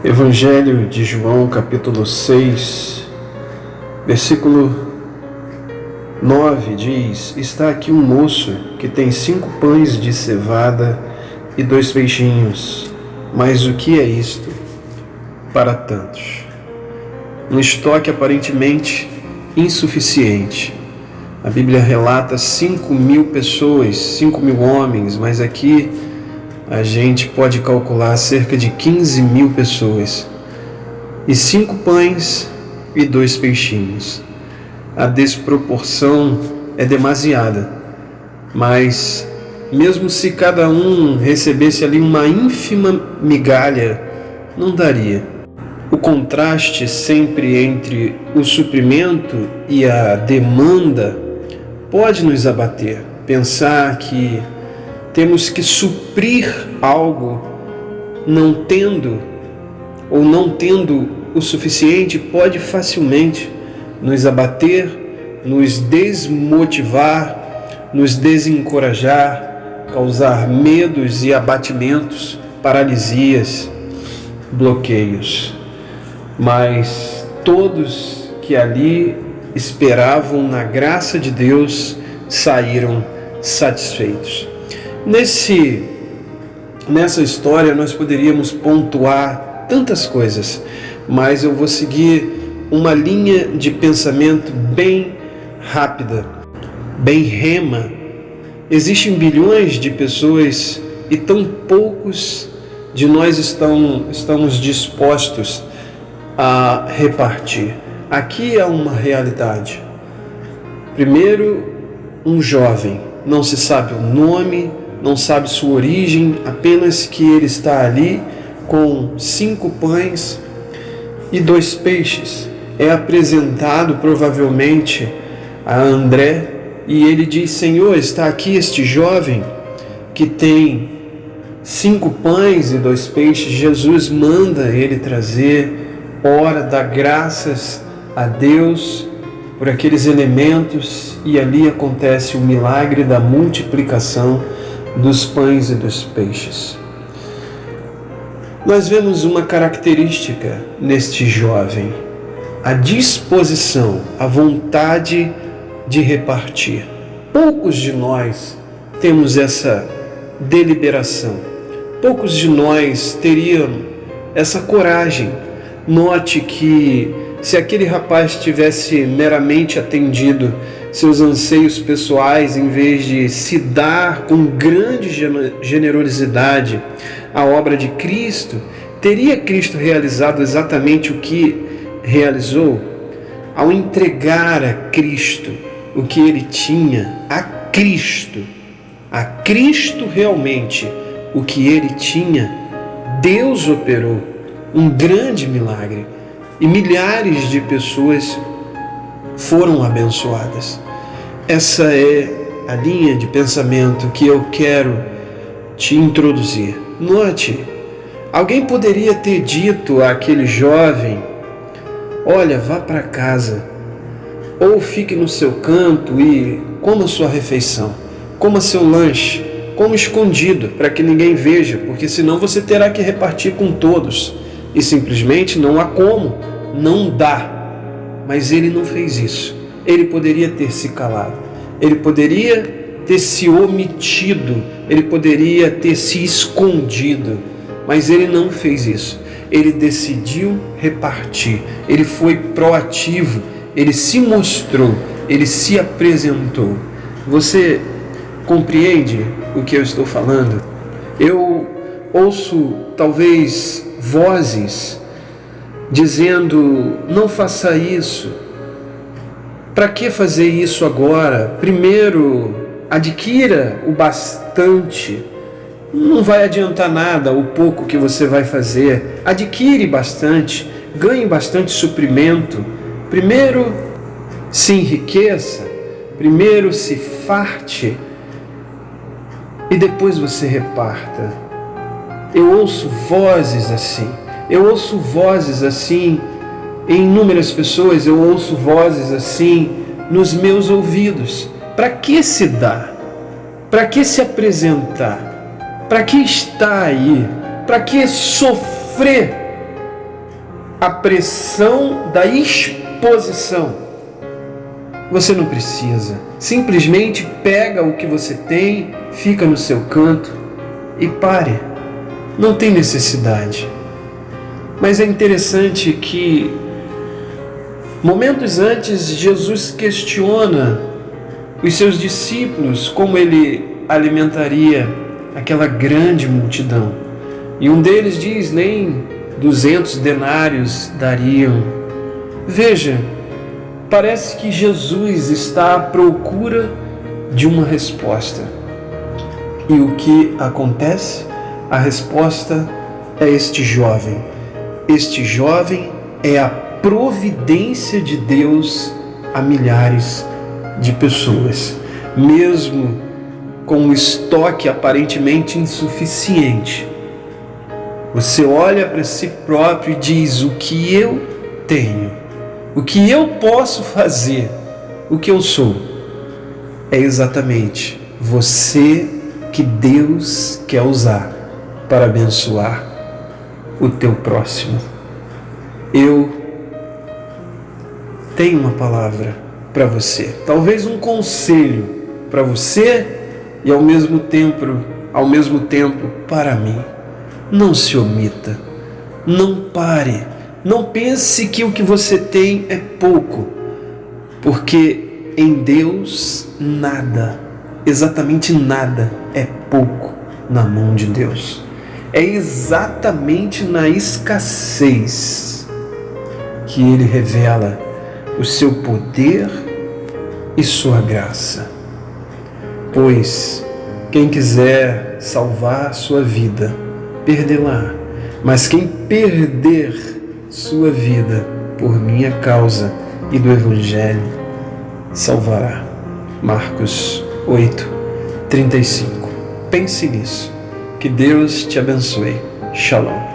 Evangelho de João, capítulo 6, versículo 9 diz: Está aqui um moço que tem 5 pães de cevada e 2 peixinhos. Mas o que é isto para tantos? Um estoque aparentemente insuficiente. A Bíblia relata 5.000 pessoas, 5.000 homens, mas aqui a gente pode calcular cerca de 15.000 pessoas. E 5 pães e 2 peixinhos. A desproporção é demasiada, mas mesmo se cada um recebesse ali uma ínfima migalha, não daria. O contraste sempre entre o suprimento e a demanda pode nos abater. Pensar que temos que suprir algo não tendo o suficiente pode facilmente nos abater, nos desmotivar, nos desencorajar, causar medos e abatimentos, paralisias, bloqueios. Mas todos que ali esperavam na graça de Deus saíram satisfeitos. Nessa história nós poderíamos pontuar tantas coisas, mas eu vou seguir uma linha de pensamento bem rápida, bem rema. Existem bilhões de pessoas e tão poucos de nós estamos dispostos a repartir. Aqui há uma realidade. Primeiro, um jovem, não se sabe o nome, não sabe sua origem, apenas que ele está ali com 5 pães e 2 peixes. É apresentado provavelmente a André e ele diz: Senhor, está aqui este jovem que tem 5 pães e 2 peixes. Jesus manda ele trazer, ora, dá graças a Deus por aqueles elementos e ali acontece o milagre da multiplicação dos pães e dos peixes. Nós vemos uma característica neste jovem: a disposição, a vontade de repartir. Poucos de nós temos essa deliberação. Poucos de nós teriam essa coragem. Note que se aquele rapaz tivesse meramente atendido seus anseios pessoais, em vez de se dar com grande generosidade à obra de Cristo, teria Cristo realizado exatamente o que realizou? Ao entregar a Cristo o que ele tinha, a Cristo realmente o que ele tinha, Deus operou um grande milagre e milhares de pessoas foram abençoadas. Essa é a linha de pensamento que eu quero te introduzir. Note, alguém poderia ter dito àquele jovem: olha, vá para casa, ou fique no seu canto e coma sua refeição, coma seu lanche, coma escondido, para que ninguém veja, porque senão você terá que repartir com todos. E simplesmente não há como, não dá. Mas ele não fez isso. Ele poderia ter se calado, ele poderia ter se omitido, ele poderia ter se escondido, mas ele não fez isso. Ele decidiu repartir, ele foi proativo, ele se mostrou, ele se apresentou. Você compreende o que eu estou falando? Eu ouço talvez vozes dizendo: não faça isso. Para que fazer isso agora? Primeiro, adquira o bastante. Não vai adiantar nada o pouco que você vai fazer. Adquire bastante, ganhe bastante suprimento. Primeiro se enriqueça, primeiro se farte e depois você reparta. Eu ouço vozes assim. Eu ouço vozes assim em inúmeras pessoas, eu ouço vozes assim nos meus ouvidos. Para que se dar? Para que se apresentar? Para que estar aí? Para que sofrer a pressão da exposição. Você não precisa. Simplesmente pega o que você tem, fica no seu canto e pare. Não tem necessidade. Mas é interessante que momentos antes Jesus questiona os seus discípulos como ele alimentaria aquela grande multidão. E um deles diz: nem 200 denários dariam. Veja, parece que Jesus está à procura de uma resposta. E o que acontece? A resposta é este jovem. Este jovem é a providência de Deus a milhares de pessoas. Mesmo com um estoque aparentemente insuficiente, você olha para si próprio e diz: o que eu tenho, o que eu posso fazer, o que eu sou, é exatamente você que Deus quer usar para abençoar o teu próximo. Eu tenho uma palavra para você, talvez um conselho para você e ao mesmo tempo para mim. Não se omita, não pare, não pense que o que você tem é pouco, porque em Deus nada, exatamente nada é pouco na mão de Deus. É exatamente na escassez que Ele revela o seu poder e sua graça. Pois quem quiser salvar sua vida, perdê-la. Mas quem perder sua vida por minha causa e do Evangelho, salvará. Marcos 8:35. Pense nisso. Que Deus te abençoe. Shalom.